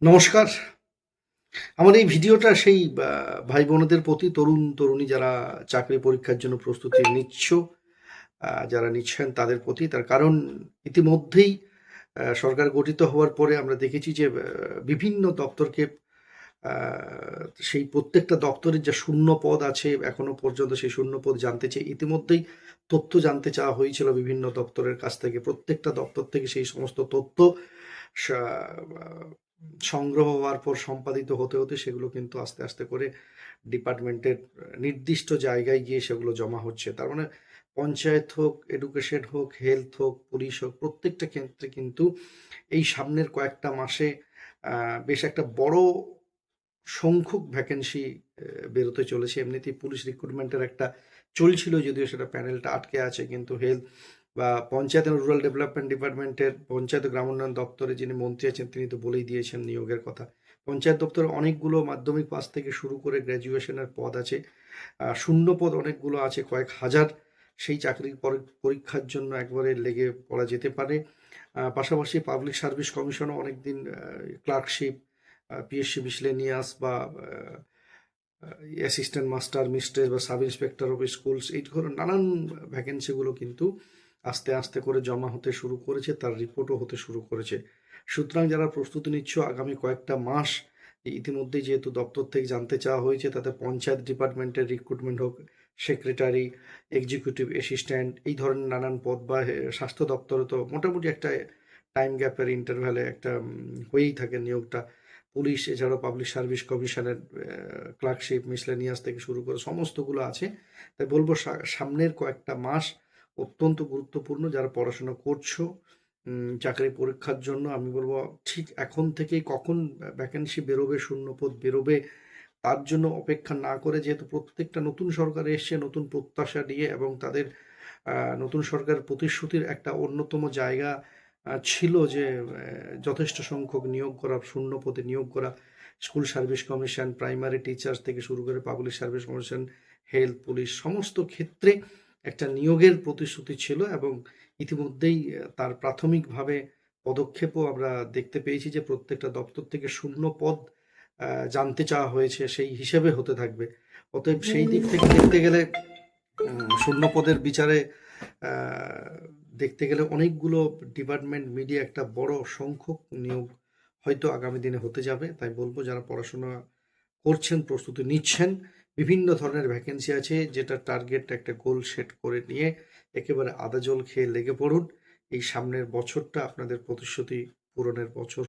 নমস্কার। আমার এই ভিডিওটা সেই ভাই বোনেদের প্রতি, তরুণ তরুণী যারা চাকরি পরীক্ষার জন্য প্রস্তুতি যারা নিচ্ছেন তাদের প্রতি। তার কারণ ইতিমধ্যেই সরকার গঠিত হওয়ার পরে আমরা দেখেছি যে বিভিন্ন দপ্তরকে সেই প্রত্যেকটা দপ্তরের যে শূন্য পদ আছে এখনো পর্যন্ত সেই শূন্য পদ জানতে চেয়ে ইতিমধ্যেই তথ্য জানতে চাওয়া হয়েছিল বিভিন্ন দপ্তরের কাছ থেকে। প্রত্যেকটা দপ্তর থেকে সেই সমস্ত তথ্য সা সংগ্রহ হওয়ার পর সম্পাদিত হতে হতে সেগুলো কিন্তু আস্তে আস্তে করে ডিপার্টমেন্টের নির্দিষ্ট জায়গায় গিয়ে সেগুলো জমা হচ্ছে। তার মানে পঞ্চায়েত হোক, এডুকেশন হোক, হেলথ হোক, পুলিশ হোক, প্রত্যেকটা ক্ষেত্রে কিন্তু এই সামনের কয়েকটা মাসে বেশ একটা বড় সংখ্যক ভ্যাকেন্সি বেরোতে চলেছে। এমনিতেই পুলিশ রিক্রুটমেন্টের একটা চলছিল, যদিও সেটা প্যানেলটা আটকে আছে, কিন্তু হেলথ বা পঞ্চায়েত এবং রুরাল ডেভেলপমেন্ট ডিপার্টমেন্টের পঞ্চায়েত ও গ্রামোন্নয়ন দপ্তরে যিনি মন্ত্রী আছেন তিনি তো বলেই দিয়েছেন নিয়োগের কথা। পঞ্চায়েত দপ্তরে অনেকগুলো মাধ্যমিক পাস থেকে শুরু করে গ্র্যাজুয়েশনের পদ আছে, শূন্য পদ অনেকগুলো আছে, কয়েক হাজার। সেই চাকরির পরীক্ষার জন্য একবারে লেগে পড়া যেতে পারে। পাশাপাশি পাবলিক সার্ভিস কমিশনও অনেকদিন ক্লার্কশিপ, পিএসসি মিসলেনিয়াস বা অ্যাসিস্ট্যান্ট মাস্টার মিস্ট্রেস বা সাব ইন্সপেক্টর অফ স্কুলস, এই ধরনের নানান ভ্যাকেন্সিগুলো কিন্তু আস্তে আস্তে করে জমা হতে শুরু করেছে, তার রিপোর্টও হতে শুরু করেছে। সুতরাং যারা প্রস্তুতি নিচ্ছ আগামী কয়েকটা মাস, ইতিমধ্যেই যেহেতু দপ্তর থেকে জানতে চাওয়া হয়েছে, তাতে পঞ্চায়েত ডিপার্টমেন্টের রিক্রুটমেন্ট হোক, সেক্রেটারি, এক্সিকিউটিভ অ্যাসিস্ট্যান্ট, এই ধরনের নানান পদ, বা স্বাস্থ্য দপ্তরে তো মোটামুটি একটা টাইম গ্যাপের ইন্টারভ্যালে একটা হয়েই থাকে নিয়োগটা। পুলিশ এছাড়াও পাবলিক সার্ভিস কমিশনের ক্লার্কশিপ, মিসলেনিয়াস থেকে শুরু করে সমস্তগুলো আছে। তাই বলবো সামনের কয়েকটা মাস অত্যন্ত গুরুত্বপূর্ণ। যারা পড়াশোনা করছো চাকরি পরীক্ষার জন্য, আমি বলবো ঠিক এখন থেকেই কখন ভ্যাকেন্সি বেরোবে, শূন্যপদ বেরোবে, তার জন্য অপেক্ষা না করে, যেহেতু প্রত্যেকটা নতুন সরকার এসছে নতুন প্রত্যাশা নিয়ে, এবং তাদের নতুন সরকার প্রতিশ্রুতির একটা অন্যতম জায়গা ছিল যে যথেষ্ট সংখ্যক নিয়োগ করা, শূন্য পদে নিয়োগ করা। School service commission, primary teachers থেকে শুরু করে public service commission, health, police, সমস্ত ক্ষেত্রে একটা নিয়োগের প্রতিশ্রুতি ছিল, এবং ইতিমধ্যেই তার প্রাথমিকভাবে পদক্ষেপও আমরা দেখতে পেয়েছি যে প্রত্যেকটা দপ্তর থেকে শূন্য পদ জানতে চাওয়া হয়েছে, সেই হিসেবে হতে থাকবে। অতএব সেই দিক থেকে দেখতে গেলে শূন্য পদের বিচারে দেখতে গেলে অনেকগুলো ডিপার্টমেন্ট মিলিয়ে একটা বড় সংখ্যক নিয়োগ হয়তো আগামী দিনে হতে যাবে। তাই বলবো যারা পড়াশোনা করছেন, প্রস্তুতি নিচ্ছেন, বিভিন্ন ধরনের ভ্যাকেন্সি আছে, যেটা টার্গেট একটা গোল সেট করে নিয়ে একেবারে আদা জল খেয়ে লেগে পড়ুন। এই সামনের বছরটা আপনাদের প্রতিশ্রুতি পূরণের বছর